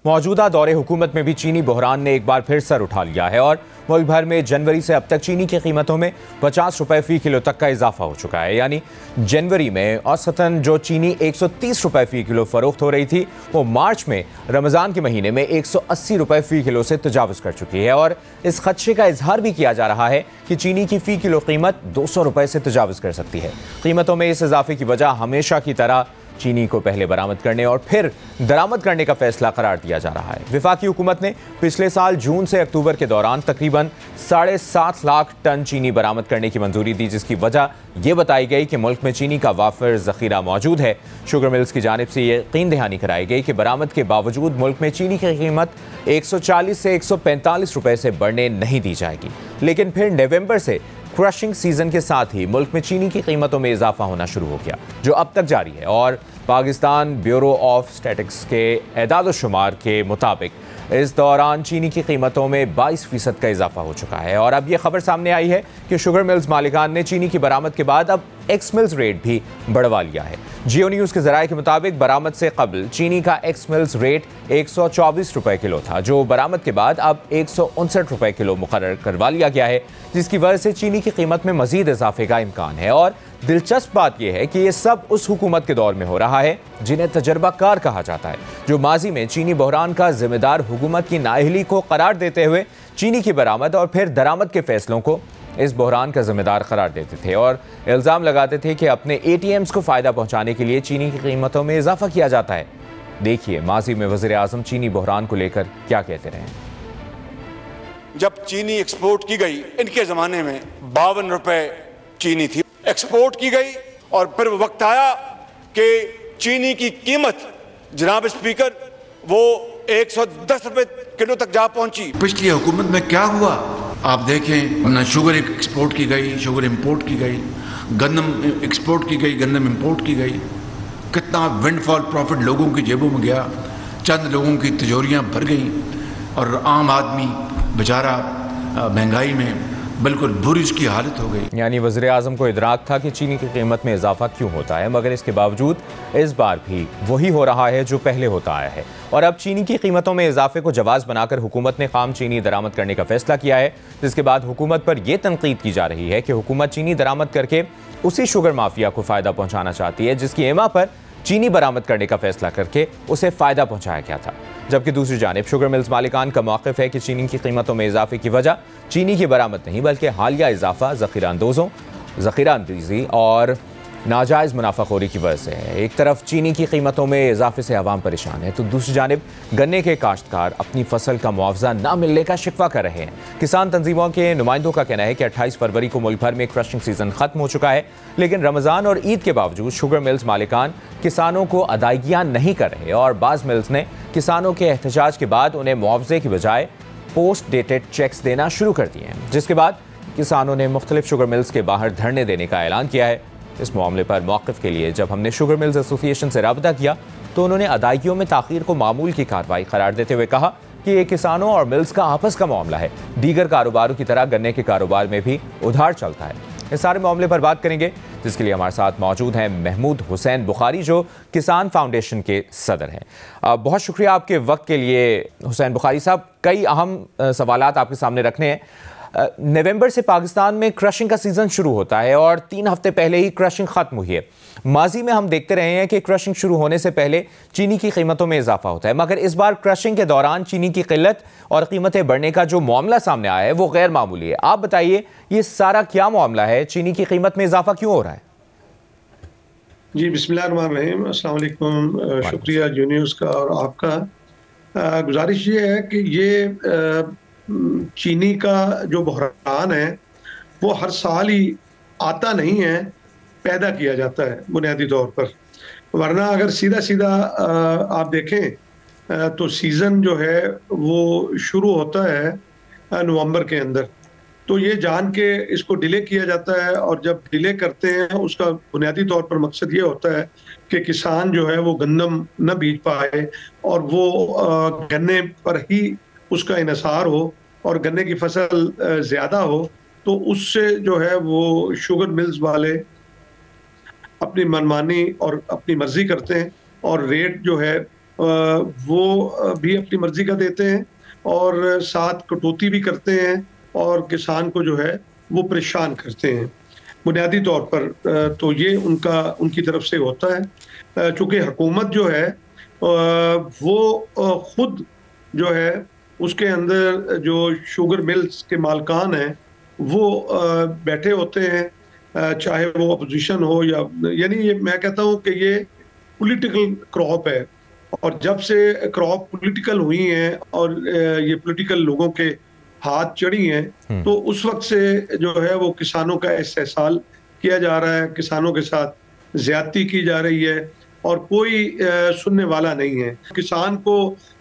मौजूदा दौरे हुकूमत में भी चीनी बहरान ने एक बार फिर सर उठा लिया है और मुल्क भर में जनवरी से अब तक चीनी की कीमतों में 50 रुपए फी किलो तक का इजाफा हो चुका है। यानी जनवरी में औसतन जो चीनी 130 रुपए फी किलो फरोख्त हो रही थी, वो मार्च में रमज़ान के महीने में 180 रुपए फी किलो से तजावुज़ कर चुकी है। और इस खदशे का इजहार भी किया जा रहा है कि चीनी की फी किलो कीमत 200 रुपए से तजावुज़ कर सकती है। कीमतों में इस इजाफे की वजह हमेशा की तरह चीनी को पहले बरामद करने और फिर दरामद करने का फैसला करार दिया जा रहा है। वफाकी हुकूमत ने पिछले साल जून से अक्टूबर के दौरान तकरीबन 7.5 लाख टन चीनी बरामद करने की मंजूरी दी, जिसकी वजह यह बताई गई कि मुल्क में चीनी का वाफिर जखीरा मौजूद है। शुगर मिल्स की जानिब से यकीन दहानी कराई गई कि बरामद के बावजूद मुल्क में चीनी की कीमत 140 से 145 रुपए से बढ़ने नहीं दी जाएगी। लेकिन फिर नवंबर से क्रशिंग सीजन के साथ ही मुल्क में चीनी की कीमतों में इजाफा होना शुरू हो गया, जो अब तक जारी है। और पाकिस्तान ब्यूरो ऑफ स्टैटिस्टिक्स के एदाद शुमार के मुताबिक इस दौरान चीनी की कीमतों में 22% का इजाफा हो चुका है। और अब यह खबर सामने आई है कि शुगर मिल्स मालिकान ने चीनी की बरामद के बाद अब एक्स मिल्स रेट भी बढ़वा लिया है। जियो न्यूज़ के जराये के मुताबिक बरामद से कबल चीनी का एक्स मिल्स रेट 124 रुपए किलो था, जो बरामद के बाद अब 159 रुपए किलो मुकर्रर करवा लिया गया है, जिसकी वजह से चीनी की कीमत में मजीद इजाफे का इम्कान है। और दिलचस्प बात यह है कि यह सब उस हुकूमत के दौर में हो रहा है जिन्हें तजर्बाकार कहा जाता है, जो माजी में चीनी बहरान का जिम्मेदार हुकूमत की नाअहली को करार देते हुए चीनी की बरामद और फिर दरामद के फैसलों को इस बहरान का जिम्मेदार करार देते थे और इल्ज़ाम लगाते थे कि अपने ATMs को फ़ायदा पहुंचाने के लिए चीनी की कीमतों में इजाफा किया जाता है। देखिए माजी में वज़ीर आज़म चीनी बहरान को लेकर क्या कहते रहे। जब चीनी एक्सपोर्ट की गई, इनके ज़माने में 52 रुपए चीनी थी, एक्सपोर्ट की गई और फिर वक्त आया कि चीनी की कीमत जनाब स्पीकर वो 110 रुपए किलो तक जा पहुंची। पिछली हुकूमत में क्या हुआ आप देखें, ना शुगर एक्सपोर्ट की गई, शुगर इंपोर्ट की गई, गंदम एक्सपोर्ट की गई, गंदम इंपोर्ट की गई। कितना विंडफॉल प्रॉफिट लोगों की जेबों में गया, चंद लोगों की तिजोरियां भर गई और आम आदमी बेचारा महंगाई में बिल्कुल बुरी उसकी हालत हो गई। यानी वज़ीर आज़म को इदराक था कि चीनी की कीमत में इजाफा क्यों होता है, मगर इसके बावजूद इस बार भी वही हो रहा है जो पहले होता आया है। और अब चीनी की कीमतों में इजाफे को जवाज़ बनाकर हुकूमत ने खाम चीनी दरामद करने का फैसला किया है, जिसके बाद हुकूमत पर यह तनकीद की जा रही है कि हुकूमत चीनी दरामद करके उसी शुगर माफिया को फ़ायदा पहुँचाना चाहती है जिसकी एमा पर चीनी बरामद करने का फैसला करके उसे फ़ायदा पहुँचाया गया था। जबकि दूसरी जानिब शुगर मिल्स मालिकान का मौक़िफ़ है कि चीनी की कीमतों में इजाफे की वजह चीनी की बरामद नहीं बल्कि हालिया इजाफा ज़ख़ीरा अंदोज़ी और नाजायज़ मुनाफाखोरी की वजह से है। एक तरफ चीनी की कीमतों में इजाफे से आवाम परेशान है, तो दूसरी जानिब गन्ने के काश्तकार अपनी फसल का मुआवजा ना मिलने का शिकवा कर रहे हैं। किसान तंजीमों के नुमाइंदों का कहना है कि 28 फरवरी को मुल्क भर में क्रशिंग सीजन खत्म हो चुका है, लेकिन रमज़ान और ईद के बावजूद शुगर मिल्स मालिकान किसानों को अदायगियाँ नहीं कर रहे और बाज़ मिल्स ने किसानों के एहतजाज के बाद उन्हें मुआवजे की बजाय पोस्ट डेटेड चेक्स देना शुरू कर दिए हैं, जिसके बाद किसानों ने मुख्तलिफ शुगर मिल्स के बाहर धरने देने का ऐलान किया है। इस मामले पर मौक़िफ़ के लिए जब हमने शुगर मिल्स एसोसिएशन से रब्ता किया तो उन्होंने अदायगियों में ताख़ीर को मामूल की कार्रवाई करार देते हुए कहा कि ये किसानों और मिल्स का आपस का मामला है, दीगर कारोबारों की तरह गन्ने के कारोबार में भी उधार चलता है। इस सारे मामले पर बात करेंगे, जिसके लिए हमारे साथ मौजूद हैं महमूद हुसैन बुखारी, जो किसान फाउंडेशन के सदर हैं। बहुत शुक्रिया आपके वक्त के लिए हुसैन बुखारी साहब। कई अहम सवालात आपके सामने रखने हैं। नवंबर से पाकिस्तान में क्रशिंग का सीज़न शुरू होता है और 3 हफ्ते पहले ही क्रशिंग ख़त्म हुई है। माजी में हम देखते रहे हैं कि क्रशिंग शुरू होने से पहले चीनी की कीमतों में इजाफा होता है, मगर इस बार क्रशिंग के दौरान चीनी की किल्लत और कीमतें बढ़ने का जो मामला सामने आया है वो गैर मामूली है। आप बताइए ये सारा क्या मामला है, चीनी की कीमत में इजाफा क्यों हो रहा है? जी बिस्मिल्लाहिर्रहमानिर्रहीम, अस्सलाम वालेकुम। शुक्रिया जियो न्यूज़ का और आपका। गुजारिश ये है कि ये चीनी का जो बहरान है वो हर साल ही आता नहीं है, पैदा किया जाता है बुनियादी तौर पर। वरना अगर सीधा सीधा आप देखें तो सीज़न जो है वो शुरू होता है नवंबर के अंदर, तो ये जान के इसको डिले किया जाता है। और जब डिले करते हैं उसका बुनियादी तौर पर मकसद ये होता है कि किसान जो है वो गंदम न बीज पाए और वो गन्ने पर ही उसका इन्हिसार हो और गन्ने की फसल ज़्यादा हो, तो उससे जो है वो शुगर मिल्स वाले अपनी मनमानी और अपनी मर्जी करते हैं और रेट जो है वो भी अपनी मर्जी का देते हैं और साथ कटौती भी करते हैं और किसान को जो है वो परेशान करते हैं बुनियादी तौर पर। तो ये उनकी तरफ से होता है, चूँकि हुकूमत जो है वो खुद जो है उसके अंदर जो शुगर मिल्स के मालकान हैं वो बैठे होते हैं, चाहे वो अपोजिशन हो या, यानी ये मैं कहता हूँ कि ये पॉलिटिकल क्रॉप है। और जब से क्रॉप पॉलिटिकल हुई है और ये पॉलिटिकल लोगों के हाथ चढ़ी हैं तो उस वक्त से जो है वो किसानों का इस्तेहसाल किया जा रहा है, किसानों के साथ ज्यादती की जा रही है और कोई सुनने वाला नहीं है। किसान को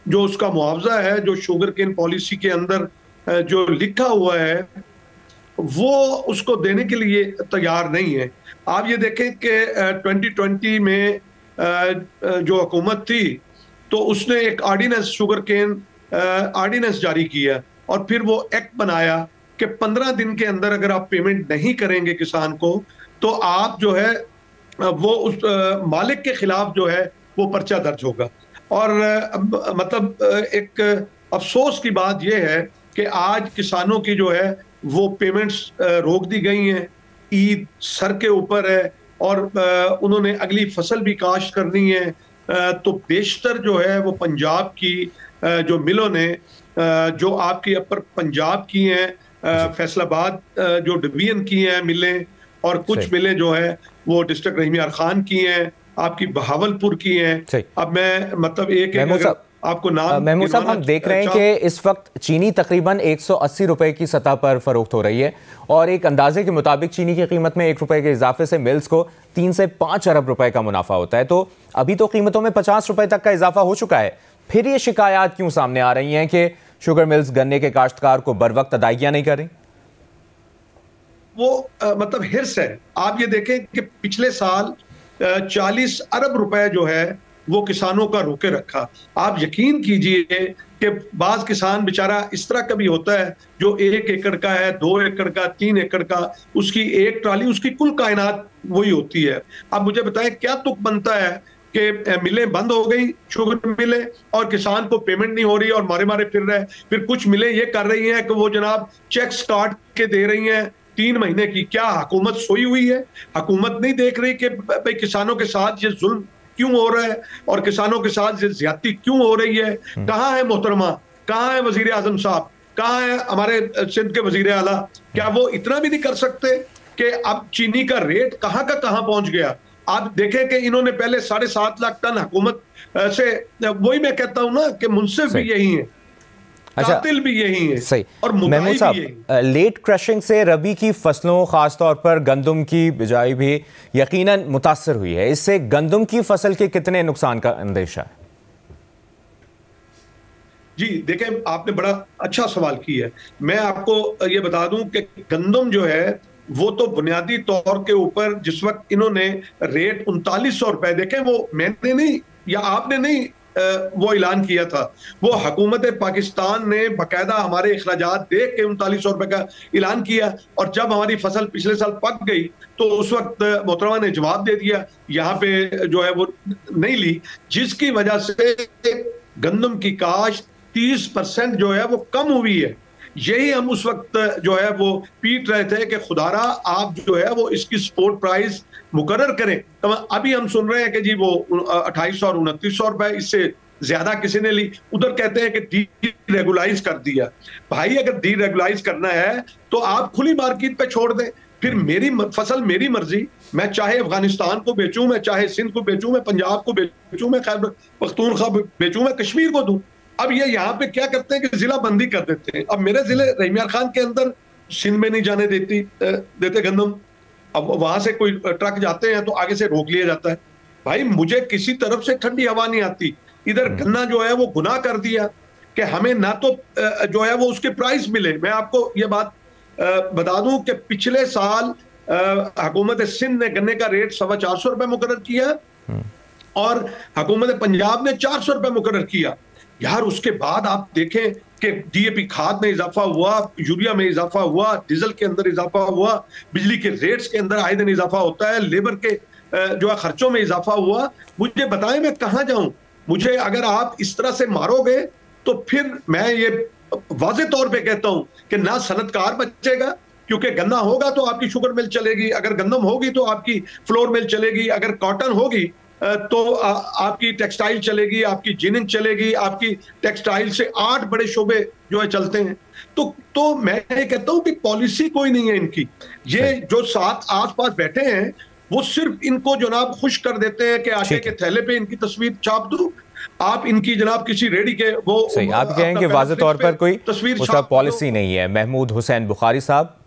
जो उसका मुआवजा है, जो शुगर केन पॉलिसी के अंदर जो लिखा हुआ है, वो उसको देने के लिए तैयार नहीं है। आप ये देखें कि 2020 में जो हुकूमत थी तो उसने एक ऑर्डिनेंस, शुगर केन ऑर्डिनेंस जारी किया और फिर वो एक्ट बनाया कि 15 दिन के अंदर अगर आप पेमेंट नहीं करेंगे किसान को तो आप जो है वो उस मालिक के खिलाफ जो है वो पर्चा दर्ज होगा। और मतलब एक अफसोस की बात यह है कि आज किसानों की जो है वो पेमेंट्स रोक दी गई हैं। ईद सर के ऊपर है और उन्होंने अगली फसल भी काश्त करनी है, तो बेशतर जो है वो पंजाब की जो मिलों ने जो आपकी अपर पंजाब की हैं, फैसलाबाद जो डिवीजन की हैं मिलें, और कुछ मिलें जो है वो डिस्ट्रिक्ट रहीम यार खान की हैं, आपकी बहावलपुर की हैं। अब मैं मतलब एक आपको नाम महमूद साहब, हम देख रहे हैं कि इस वक्त चीनी तकरीबन 180 रुपए की सतह पर फरोख्त हो रही है और एक अंदाजे के मुताबिक चीनी की कीमत में 1 रुपए के इजाफे से मिल्स को 3 से 5 अरब रुपए का मुनाफा होता है। तो अभी तो कीमतों में 50 रुपए तक का इजाफा हो चुका है, फिर ये शिकायत क्यों सामने आ रही हैं कि शुगर मिल्स गन्ने के काश्तकार को बर वक्त अदायगियां नहीं कर रही? वो मतलब हिर्स है। आप ये देखें कि पिछले साल 40 अरब रुपए जो है वो किसानों का रोके रखा। आप यकीन कीजिए कि बाज किसान बेचारा इस तरह का भी होता है जो 1 एकड़ का है, 2 एकड़ का, 3 एकड़ का, उसकी एक ट्राली, उसकी कुल कायनात वही होती है। अब मुझे बताएं क्या तुक बनता है कि मिलें बंद हो गई, शुगर मिलें, और किसान को पेमेंट नहीं हो रही और मारे मारे फिर रहे। फिर कुछ मिलें ये कर रही हैं कि वो जनाब चेक्स काट के दे रही हैं 3 महीने की। क्या हुकूमत सोई हुई है? हुकूमत नहीं देख रही कि भाई किसानों के साथ ये जुल्म क्यों हो रहा है और किसानों के साथ ये ज्यादती क्यों हो रही है? कहाँ है मोहतरमा, कहाँ है वजीर आजम साहब, कहाँ है हमारे सिंध के वजीर आला? क्या वो इतना भी नहीं कर सकते कि अब चीनी का रेट कहाँ का कहाँ पहुंच गया? आप देखें कि इन्होंने पहले 7.5 लाख टन हुकूमत से, वही मैं कहता हूं ना कि मुनसिफ भी यही है, कातिल भी यही है, सही। और महमूद साहब, लेट क्रशिंग से रबी की फसलों खासतौर पर गंदम की बिजाई भी यकीनन मुतासर हुई है। इससे गंदम की फसल के कितने नुकसान का अंदेशा है? जी देखें, आपने बड़ा अच्छा सवाल किया है। मैं आपको ये बता दूं कि गंदम जो है वो तो बुनियादी तौर के ऊपर जिस वक्त इन्होंने रेट 3900 रुपए, देखें वो मैंने नहीं या आपने नहीं वो ऐलान किया था, वो हुकूमत पाकिस्तान ने बाकायदा हमारे अखराजात देख के 3900 रुपए का ऐलान किया। और जब हमारी फसल पिछले साल पक गई तो उस वक्त मोहतरमा ने जवाब दे दिया, यहाँ पे जो है वो नहीं ली, जिसकी वजह से गंदम की काश्त 30% जो है वो कम हुई है। यही हम उस वक्त जो है वो पीट रहे थे कि खुदारा आप जो है वो इसकी सपोर्ट प्राइस मुकर्रर करें। तो अभी हम सुन रहे हैं कि जी वो 2800 और 2900 रुपए, इससे ज्यादा किसी ने ली। उधर कहते हैं कि डीरेगुलाइज कर दिया। भाई अगर डीरेगुलाइज करना है तो आप खुली मार्केट पे छोड़ दें, फिर मेरी फसल मेरी मर्जी, मैं चाहे अफगानिस्तान को बेचूं, मैं चाहे सिंध को बेचूं, मैं पंजाब को बेचूं, मैं खैबर पख्तूनख्वा बेचूं, मैं कश्मीर को दूं। अब ये यहाँ पे क्या करते हैं कि जिला बंदी कर देते हैं। अब मेरे जिले रहीम यार खान के अंदर सिंध में नहीं जाने देते गंदम। अब वहां से कोई ट्रक जाते हैं तो आगे से रोक लिया जाता है। भाई मुझे किसी तरफ से ठंडी हवा नहीं आती। इधर गन्ना जो है वो गुनाह कर दिया कि हमें ना तो जो है वो उसके प्राइस मिले। मैं आपको ये बात बता दूं कि पिछले साल हुकूमत सिंध ने गन्ने का रेट 425 रुपए मुकर्रर किया और हुकूमत पंजाब ने 400 रुपए मुकर्रर किया। यार उसके बाद आप देखें कि डीएपी खाद में इजाफा हुआ, यूरिया में इजाफा हुआ, डीजल के अंदर इजाफा हुआ, बिजली के रेट्स के अंदर आए दिन इजाफा होता है, लेबर के जो है खर्चों में इजाफा हुआ। मुझे बताएं मैं कहां जाऊं? मुझे अगर आप इस तरह से मारोगे तो फिर मैं ये वाज़े तौर पे कहता हूं कि ना सनतकार बचेगा, क्योंकि गन्ना होगा तो आपकी शुगर मिल चलेगी, अगर गंदम होगी तो आपकी फ्लोर मिल चलेगी, अगर कॉटन होगी तो आपकी टेक्सटाइल चलेगी, आपकी जिनिंग चलेगी, आपकी टेक्सटाइल से 8 बड़े शोबे जो है चलते हैं। तो मैं ये कहता हूं कि पॉलिसी कोई नहीं है इनकी। ये जो साथ आसपास बैठे हैं वो सिर्फ इनको जनाब खुश कर देते हैं कि आटे के थैले पे इनकी तस्वीर छाप दो, आप इनकी जनाब किसी रेडी के वो सही आप कहेंगे वाज़े तौर पर कोई उसका पॉलिसी नहीं है। महमूद हुसैन बुखारी साहब